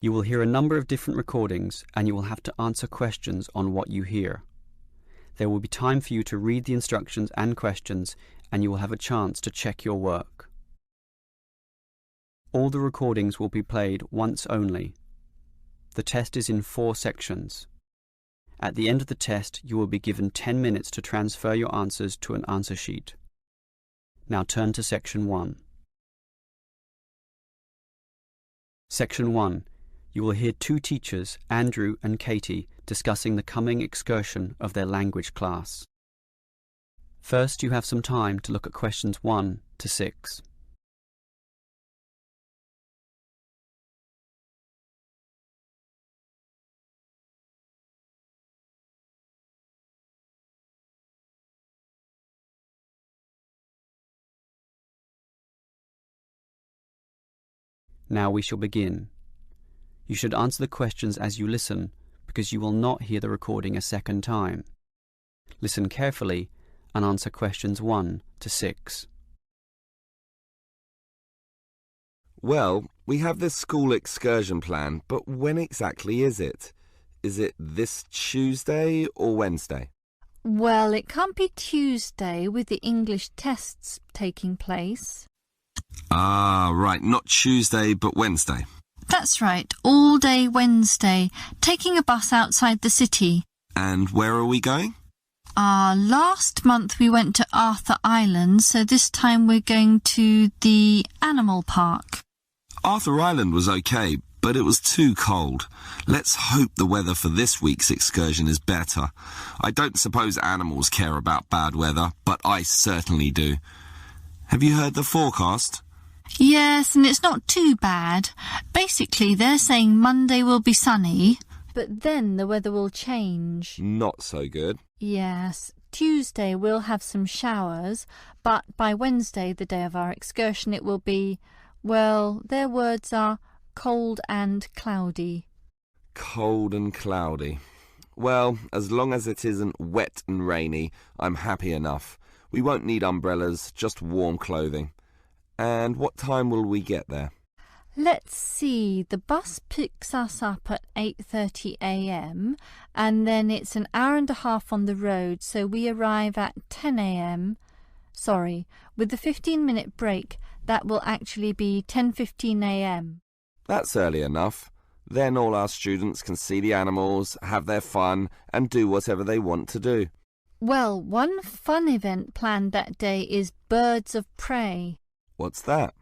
You will hear a number of different recordings and you will have to answer questions on what you hear. There will be time for you to read the instructions and questions and you will have a chance to check your work. All the recordings will be played once only. The test is in 4 sections. At the end of the test, you will be given 10 minutes to transfer your answers to an answer sheet. Now turn to Section 1. Section 1. You will hear 2 teachers, Andrew and Katie, discussing the coming excursion of their language class. First, you have some time to look at questions 1 to 6. Now we shall begin. You should answer the questions as you listen, because you will not hear the recording a second time. Listen carefully and answer questions 1 to 6. Well, we have this school excursion plan, but when exactly is it? Is it this Tuesday or Wednesday? Well, it can't be Tuesday with the English tests taking place. Ah, right, not Tuesday but Wednesday. That's right, all day Wednesday, taking a bus outside the city. And where are we going? Last month we went to Arthur Island, so this time we're going to the animal park. Arthur Island was okay, but it was too cold. Let's hope the weather for this week's excursion is better. I don't suppose animals care about bad weather, but I certainly do. Have you heard the forecast? Yes, and it's not too bad. Basically, they're saying Monday will be sunny, but then the weather will change. Not so good. Yes, Tuesday we'll have some showers, but by Wednesday, the day of our excursion, it will be, well, their words are cold and cloudy. Cold and cloudy. Well, as long as it isn't wet and rainy, I'm happy enough. We won't need umbrellas, just warm clothing. And what time will we get there? Let's see, the bus picks us up at 8:30 a.m. and then it's an hour and a half on the road, so we arrive at 10 a.m. Sorry, with the 15-minute break, that will actually be 10:15 a.m. That's early enough. Then all our students can see the animals, have their fun, and do whatever they want to do. Well, one fun event planned that day is Birds of Prey. What's that?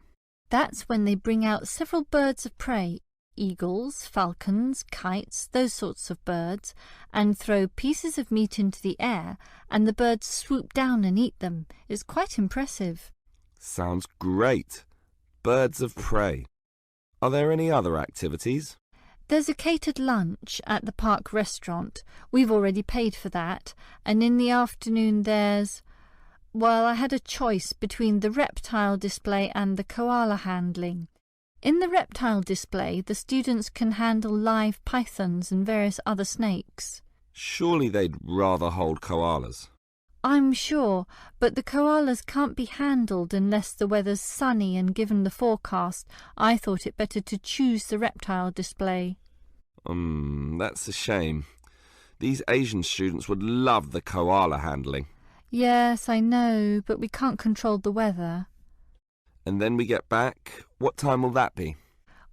That's when they bring out several birds of prey, eagles, falcons, kites, those sorts of birds, and throw pieces of meat into the air, and the birds swoop down and eat them. It's quite impressive. Sounds great. Birds of prey. Are there any other activities? There's a catered lunch at the park restaurant. We've already paid for that. And in the afternoon there's... Well, I had a choice between the reptile display and the koala handling. In the reptile display, the students can handle live pythons and various other snakes. Surely they'd rather hold koalas. I'm sure, but the koalas can't be handled unless the weather's sunny, and given the forecast, I thought it better to choose the reptile display. That's a shame. These Asian students would love the koala handling. Yes, I know, but we can't control the weather. And then we get back. What time will that be?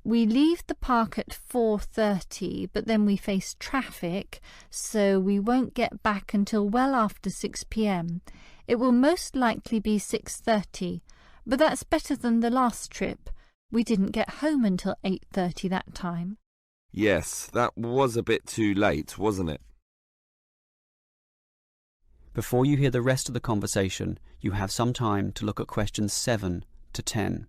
We leave the park at 4:30, but then we face traffic, so we won't get back until well after 6 p.m. It will most likely be 6:30, but that's better than the last trip. We didn't get home until 8:30 that time. Yes, that was a bit too late, wasn't it? Before you hear the rest of the conversation, you have some time to look at questions 7 to 10.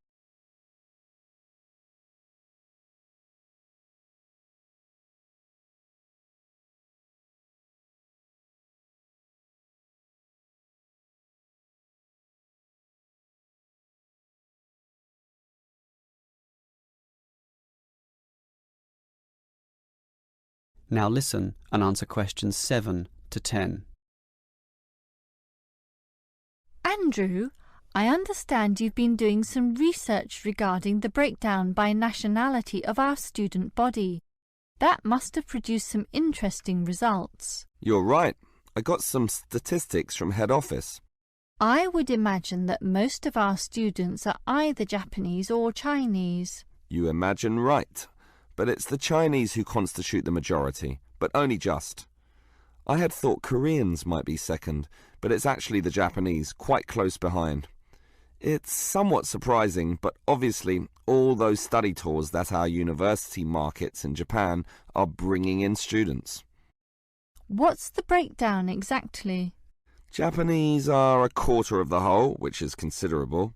Now listen and answer questions 7 to 10. Andrew, I understand you've been doing some research regarding the breakdown by nationality of our student body. That must have produced some interesting results. You're right. I got some statistics from head office. I would imagine that most of our students are either Japanese or Chinese. You imagine right. But it's the Chinese who constitute the majority, but only just. I had thought Koreans might be second, but it's actually the Japanese, quite close behind. It's somewhat surprising, but obviously all those study tours that our university markets in Japan are bringing in students. What's the breakdown exactly? Japanese are a quarter of the whole, which is considerable.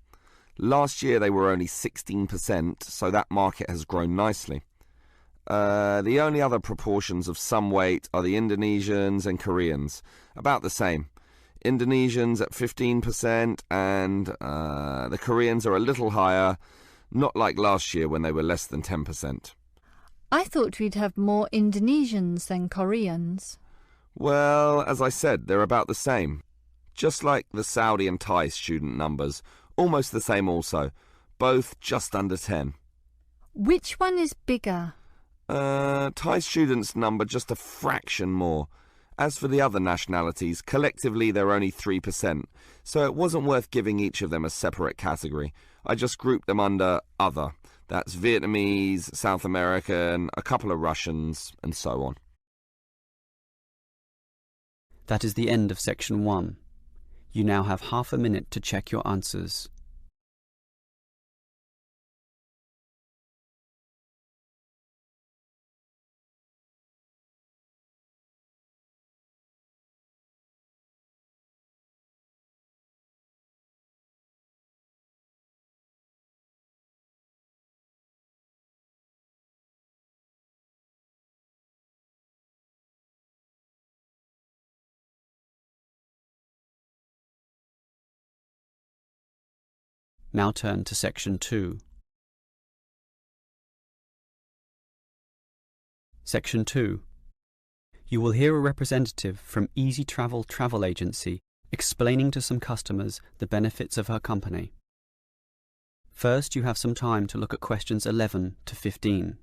Last year they were only 16%, so that market has grown nicely. The only other proportions of some weight are the Indonesians and Koreans, about the same. Indonesians at 15% and the Koreans are a little higher, not like last year when they were less than 10%. I thought we'd have more Indonesians than Koreans. Well, as I said, they're about the same. Just like the Saudi and Thai student numbers, almost the same also, both just under 10. Which one is bigger? Thai students number just a fraction more. As for the other nationalities, collectively they're only 3%, so it wasn't worth giving each of them a separate category. I just grouped them under other. That's Vietnamese, South American, a couple of Russians, and so on. That is the end of section 1. You now have half a minute to check your answers. Now turn to section 2. Section 2. You will hear a representative from Easy Travel Travel Agency explaining to some customers the benefits of her company. First, you have some time to look at questions 11 to 15.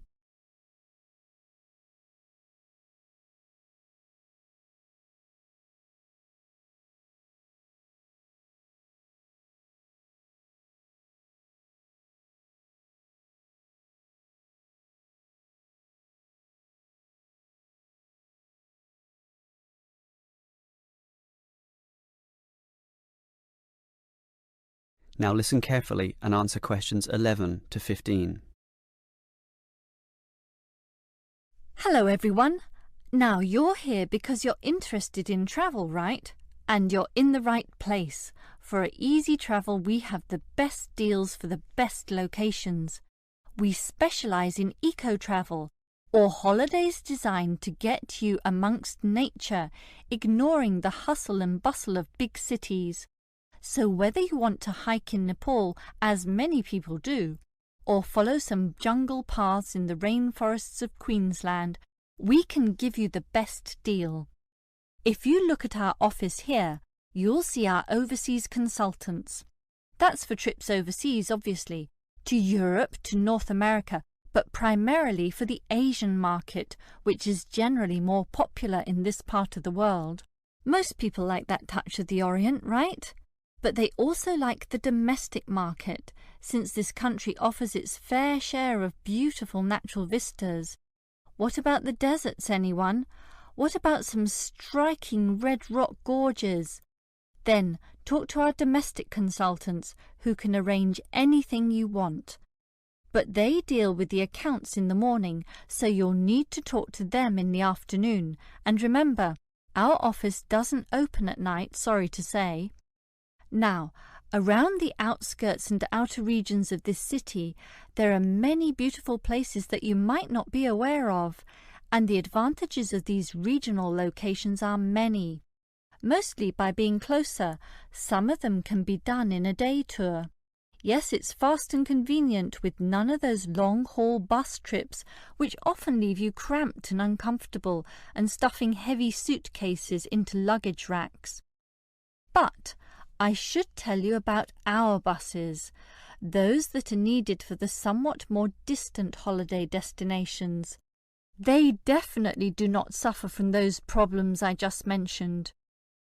Now listen carefully and answer questions 11 to 15. Hello everyone. Now you're here because you're interested in travel, right? And you're in the right place. For at Easy Travel we have the best deals for the best locations. We specialise in eco-travel, or holidays designed to get you amongst nature, ignoring the hustle and bustle of big cities. So whether you want to hike in Nepal, as many people do, or follow some jungle paths in the rainforests of Queensland, we can give you the best deal. If you look at our office here, you'll see our overseas consultants. That's for trips overseas, obviously, to Europe, to North America, but primarily for the Asian market, which is generally more popular in this part of the world. Most people like that touch of the Orient, right? But they also like the domestic market, since this country offers its fair share of beautiful natural vistas. What about the deserts, anyone? What about some striking red rock gorges? Then talk to our domestic consultants, who can arrange anything you want. But they deal with the accounts in the morning, so you'll need to talk to them in the afternoon. And remember, our office doesn't open at night, sorry to say. Now, around the outskirts and outer regions of this city, there are many beautiful places that you might not be aware of, and the advantages of these regional locations are many. Mostly by being closer, some of them can be done in a day tour. Yes, it's fast and convenient with none of those long-haul bus trips which often leave you cramped and uncomfortable and stuffing heavy suitcases into luggage racks. But I should tell you about our buses, those that are needed for the somewhat more distant holiday destinations. They definitely do not suffer from those problems I just mentioned.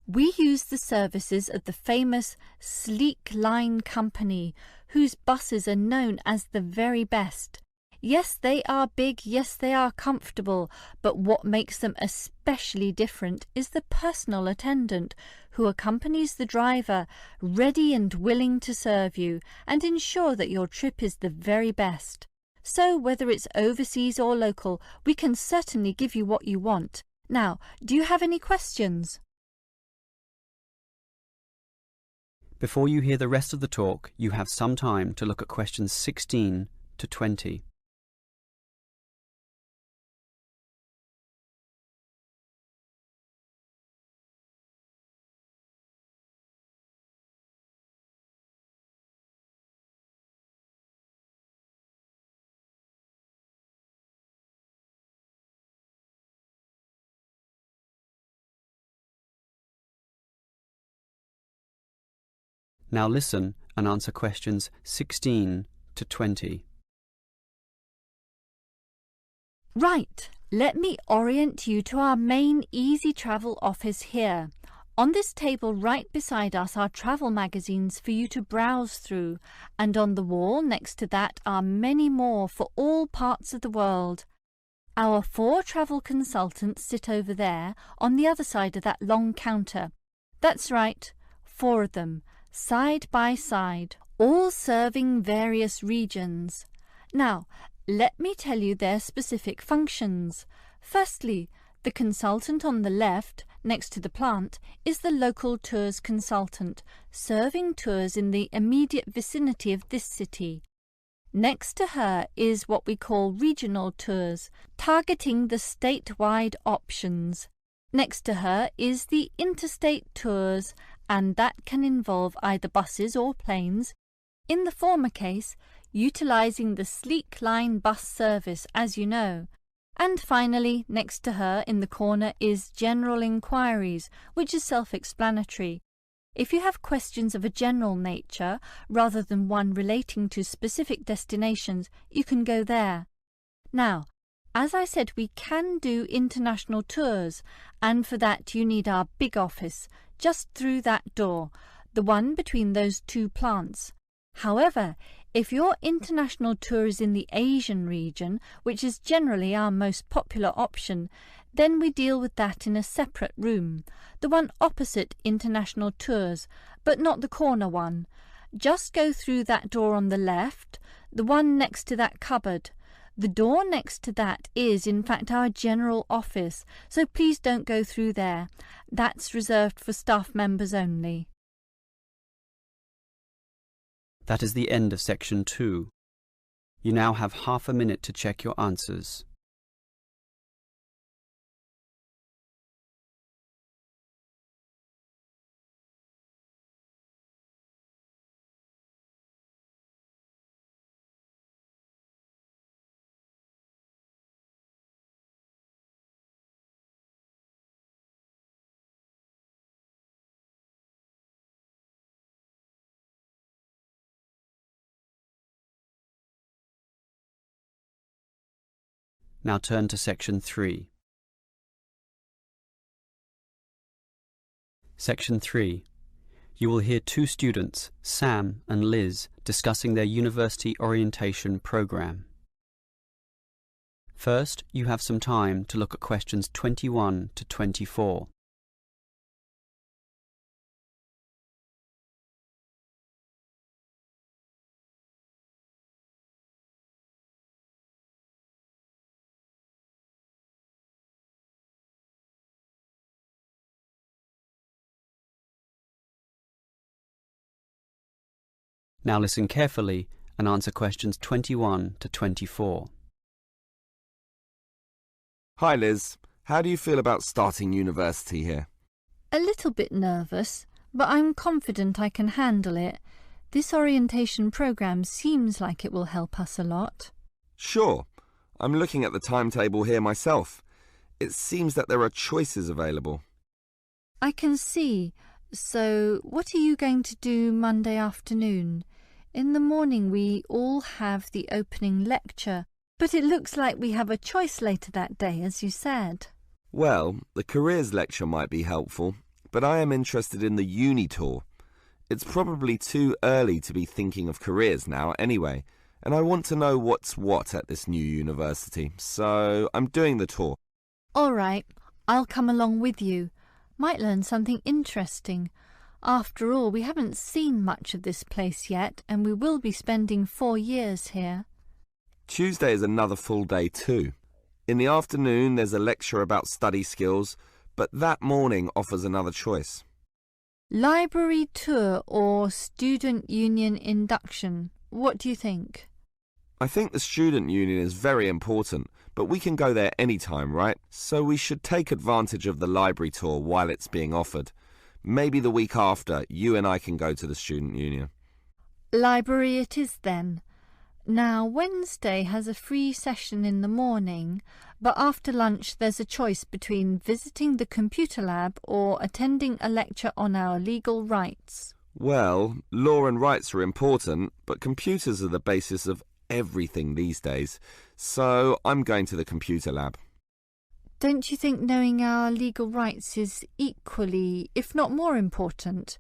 We use the services of the famous Sleek Line Company, whose buses are known as the very best. Yes, they are big, yes, they are comfortable, but what makes them especially different is the personal attendant who accompanies the driver, ready and willing to serve you and ensure that your trip is the very best. So whether it's overseas or local, we can certainly give you what you want. Now, do you have any questions? Before you hear the rest of the talk, you have some time to look at questions 16 to 20. Now listen and answer questions 16 to 20. Right, let me orient you to our main Easy Travel office here. On this table right beside us are travel magazines for you to browse through, and on the wall next to that are many more for all parts of the world. Our 4 travel consultants sit over there on the other side of that long counter. That's right, 4 of them, side by side, all serving various regions. Now, let me tell you their specific functions. Firstly, the consultant on the left, next to the plant, is the local tours consultant, serving tours in the immediate vicinity of this city. Next to her is what we call regional tours, targeting the statewide options. Next to her is the interstate tours, and that can involve either buses or planes. In the former case, utilising the Sleek Line bus service, as you know. And finally, next to her in the corner is General Inquiries, which is self-explanatory. If you have questions of a general nature, rather than one relating to specific destinations, you can go there. Now, as I said, we can do international tours, and for that you need our big office, just through that door, the one between those 2 plants. However, if your international tour is in the Asian region, which is generally our most popular option, then we deal with that in a separate room, the one opposite international tours, but not the corner one. Just go through that door on the left, the one next to that cupboard. The door next to that is, in fact, our general office, so please don't go through there. That's reserved for staff members only. That is the end of section 2. You now have half a minute to check your answers. Now turn to section 3. Section 3. You will hear 2 students, Sam and Liz, discussing their university orientation program. First, you have some time to look at questions 21 to 24. Now listen carefully and answer questions 21 to 24. Hi Liz, how do you feel about starting university here? A little bit nervous, but I'm confident I can handle it. This orientation programme seems like it will help us a lot. Sure. I'm looking at the timetable here myself. It seems that there are choices available. I can see. So, what are you going to do Monday afternoon? In the morning we all have the opening lecture, but it looks like we have a choice later that day, as you said. Well, the careers lecture might be helpful, but I am interested in the uni tour. It's probably too early to be thinking of careers now anyway, and I want to know what's what at this new university, so I'm doing the tour. All right, I'll come along with you. Might learn something interesting. After all, we haven't seen much of this place yet, and we will be spending 4 years here. Tuesday is another full day too. In the afternoon there's a lecture about study skills, but that morning offers another choice. Library tour or student union induction? What do you think? I think the student union is very important, but we can go there any time, right? So we should take advantage of the library tour while it's being offered. Maybe the week after, you and I can go to the student union. Library it is then. Now, Wednesday has a free session in the morning, but after lunch there's a choice between visiting the computer lab or attending a lecture on our legal rights. Well, law and rights are important, but computers are the basis of everything these days, so I'm going to the computer lab. Don't you think knowing our legal rights is equally, if not more important?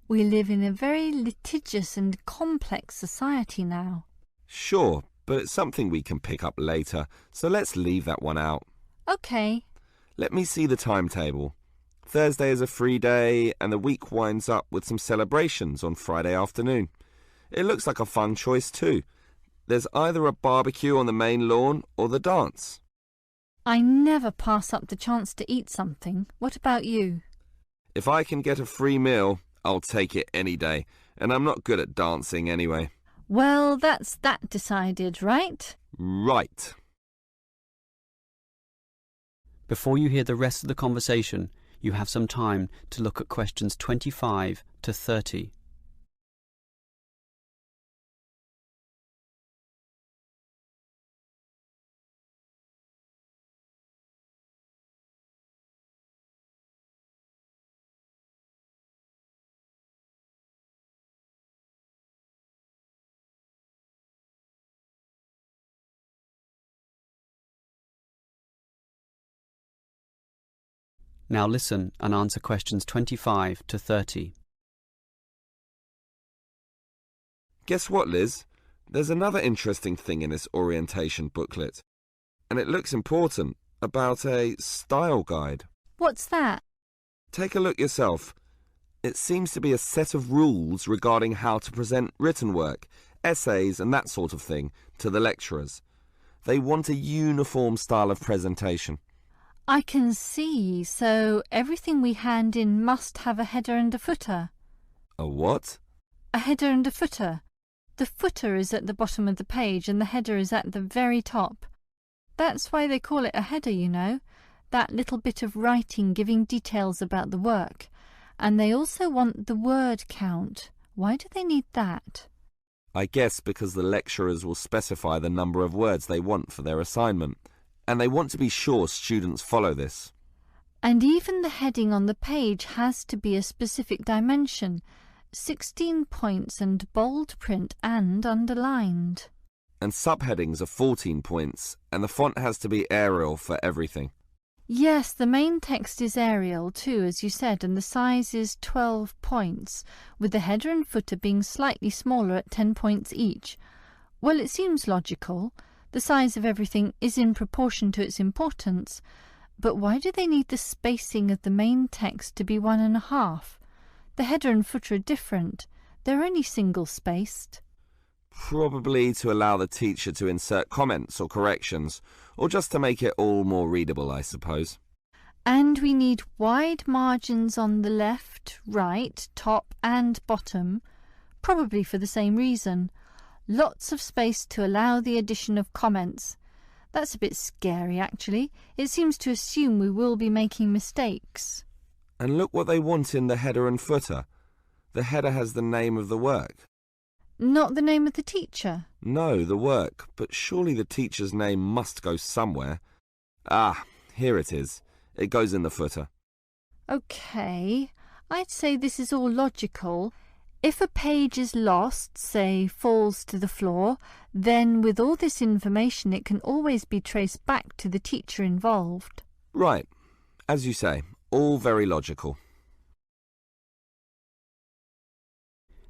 We live in a very litigious and complex society now. Sure, but it's something we can pick up later, so let's leave that one out. OK. Let me see the timetable. Thursday is a free day, and the week winds up with some celebrations on Friday afternoon. It looks like a fun choice too. There's either a barbecue on the main lawn or the dance. I never pass up the chance to eat something. What about you? If I can get a free meal, I'll take it any day, and I'm not good at dancing anyway. Well, that's that decided, right? Right. Before you hear the rest of the conversation, you have some time to look at questions 25 to 30. Now listen and answer questions 25 to 30. Guess what, Liz? There's another interesting thing in this orientation booklet, and it looks important, about a style guide. What's that? Take a look yourself. It seems to be a set of rules regarding how to present written work, essays and that sort of thing to the lecturers. They want a uniform style of presentation. I can see, so everything we hand in must have a header and a footer. A what? A header and a footer. The footer is at the bottom of the page and the header is at the very top. That's why they call it a header, you know, that little bit of writing giving details about the work. And they also want the word count. Why do they need that? I guess because the lecturers will specify the number of words they want for their assignment, and they want to be sure students follow this. And even the heading on the page has to be a specific dimension, 16 points and bold print and underlined. And subheadings are 14 points, and the font has to be Arial for everything. Yes, the main text is Arial too, as you said, and the size is 12 points, with the header and footer being slightly smaller at 10 points each. Well, it seems logical. The size of everything is in proportion to its importance, but why do they need the spacing of the main text to be 1.5? The header and footer are different. They're only single-spaced. Probably to allow the teacher to insert comments or corrections, or just to make it all more readable, I suppose. And we need wide margins on the left, right, top and bottom, probably for the same reason. Lots of space to allow the addition of comments. That's a bit scary, actually. It seems to assume we will be making mistakes. And look what they want in the header and footer. The header has the name of the work. Not the name of the teacher? No, the work, but surely the teacher's name must go somewhere. Ah, here it is. It goes in the footer. OK. I'd say this is all logical. If a page is lost, say falls to the floor, then with all this information it can always be traced back to the teacher involved. Right. As you say, all very logical.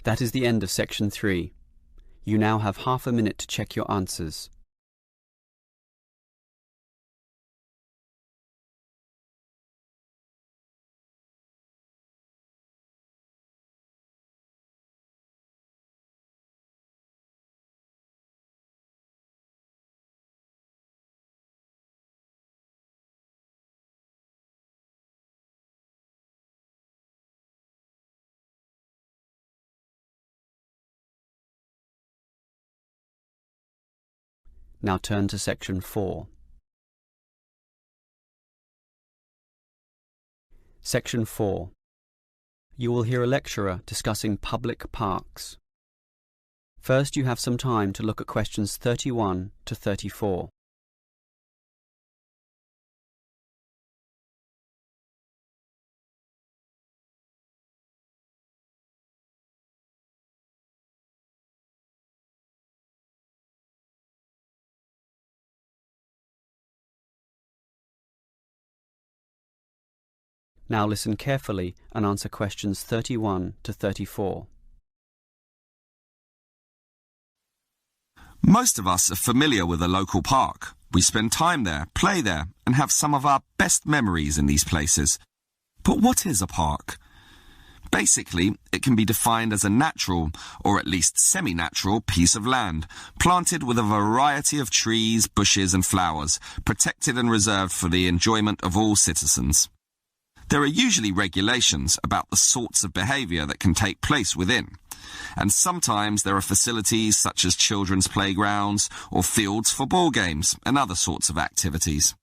That is the end of section 3. You now have half a minute to check your answers. Now turn to section 4. Section 4. You will hear a lecturer discussing public parks. First, you have some time to look at questions 31 to 34. Now listen carefully and answer questions 31 to 34. Most of us are familiar with a local park. We spend time there, play there, and have some of our best memories in these places. But what is a park? Basically, it can be defined as a natural, or at least semi-natural, piece of land, planted with a variety of trees, bushes and flowers, protected and reserved for the enjoyment of all citizens. There are usually regulations about the sorts of behaviour that can take place within, and sometimes there are facilities such as children's playgrounds or fields for ball games and other sorts of activities.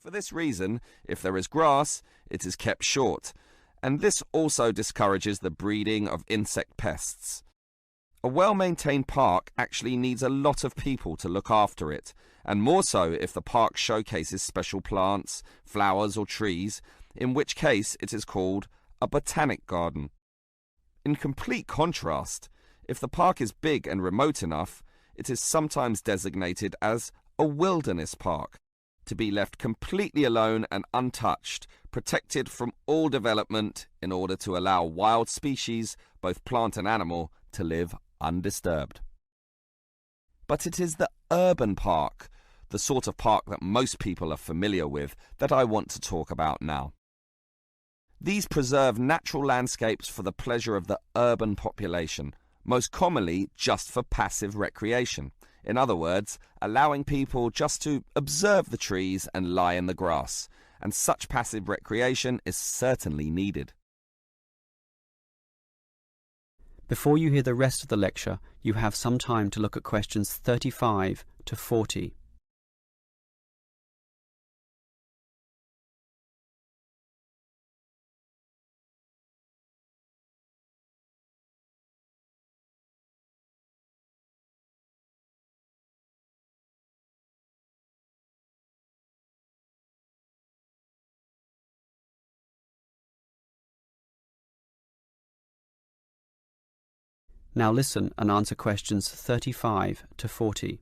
For this reason, if there is grass, it is kept short, and this also discourages the breeding of insect pests. A well-maintained park actually needs a lot of people to look after it, and more so if the park showcases special plants, flowers or trees, in which case it is called a botanic garden. In complete contrast, if the park is big and remote enough, it is sometimes designated as a wilderness park, to be left completely alone and untouched, protected from all development in order to allow wild species, both plant and animal, to live undisturbed. But it is the urban park, the sort of park that most people are familiar with, that I want to talk about now. These preserve natural landscapes for the pleasure of the urban population, most commonly just for passive recreation. In other words, allowing people just to observe the trees and lie in the grass, and such passive recreation is certainly needed. Before you hear the rest of the lecture, you have some time to look at questions 35 to 40. Now listen and answer questions 35 to 40.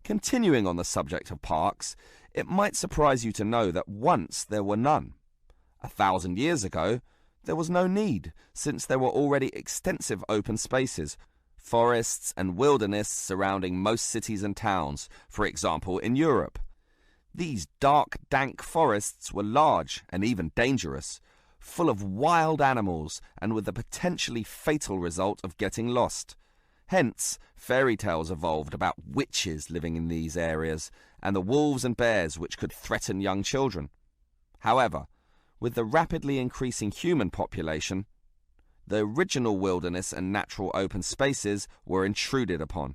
Continuing on the subject of parks, it might surprise you to know that once there were none. 1,000 years ago, there was no need, since there were already extensive open spaces, forests and wilderness surrounding most cities and towns, for example in Europe. These dark, dank forests were large and even dangerous, full of wild animals and with the potentially fatal result of getting lost. Hence, fairy tales evolved about witches living in these areas and the wolves and bears which could threaten young children. However, with the rapidly increasing human population, the original wilderness and natural open spaces were intruded upon.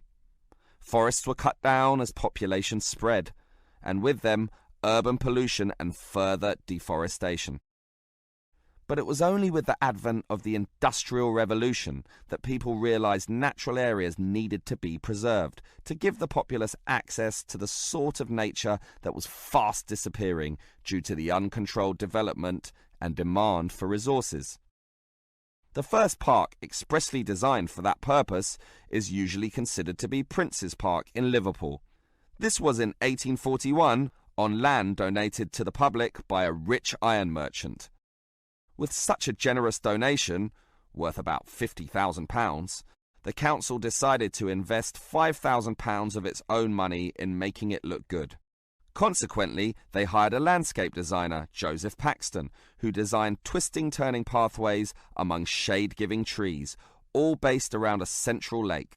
Forests were cut down as population spread, and with them urban pollution and further deforestation. But it was only with the advent of the Industrial Revolution that people realised natural areas needed to be preserved to give the populace access to the sort of nature that was fast disappearing due to the uncontrolled development and demand for resources. The first park expressly designed for that purpose is usually considered to be Prince's Park in Liverpool. This was in 1841 on land donated to the public by a rich iron merchant. With such a generous donation, worth about £50,000, the council decided to invest £5,000 of its own money in making it look good. Consequently, they hired a landscape designer, Joseph Paxton, who designed twisting turning pathways among shade-giving trees, all based around a central lake.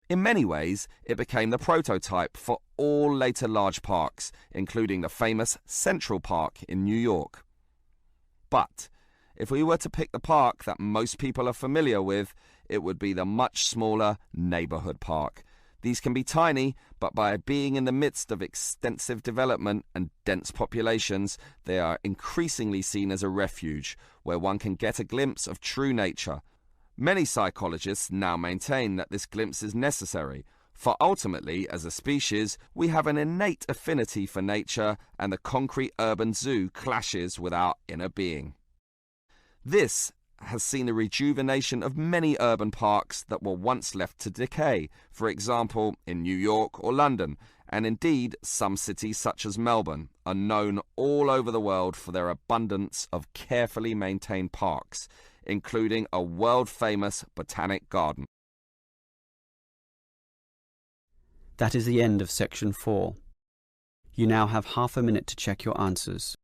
In many ways, it became the prototype for all later large parks, including the famous Central Park in New York. But if we were to pick the park that most people are familiar with, it would be the much smaller neighborhood park. These can be tiny, but by being in the midst of extensive development and dense populations, they are increasingly seen as a refuge where one can get a glimpse of true nature. Many psychologists now maintain that this glimpse is necessary, for ultimately, as a species, we have an innate affinity for nature, and the concrete urban zoo clashes with our inner being. This has seen the rejuvenation of many urban parks that were once left to decay, for example, in New York or London, and indeed some cities such as Melbourne are known all over the world for their abundance of carefully maintained parks, including a world-famous botanic garden. That is the end of section 4. You now have half a minute to check your answers.